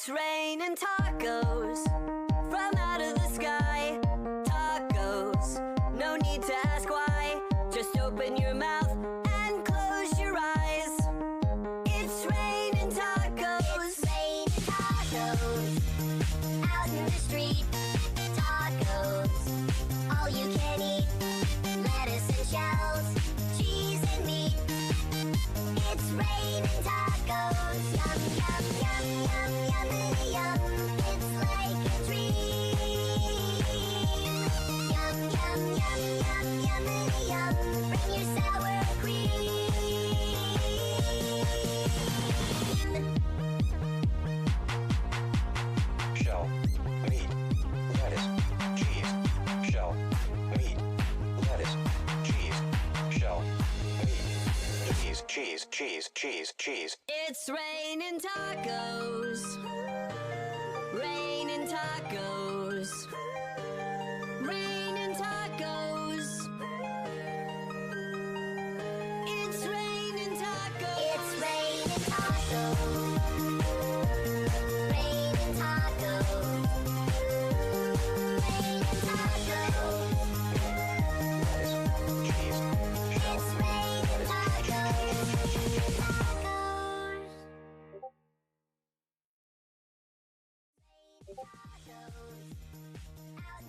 It's raining tacos from out of the sky. Tacos, no need to ask why. Just open your mouth and close your eyes. It's raining tacos. It's raining tacos out in the street. Tacos, all you can eat. Lettuce and shells, cheese and meat. It's raining tacos. Yum, yum, yum, yum, yummity yum. It's like a dream. Yum, yum, yum, yum, yummity yum. Bring your sour cream. Shell, meat, lettuce, cheese. Shell, meat, lettuce, cheese. Shell, meat, cheese, cheese, cheese, cheese. It's raining tacos. Raining tacos. Raining tacos. It's raining tacos. It's raining tacos. Raining tacos. Raining tacos. Cheese. It's raining tacos. Tacos. Raining tacos.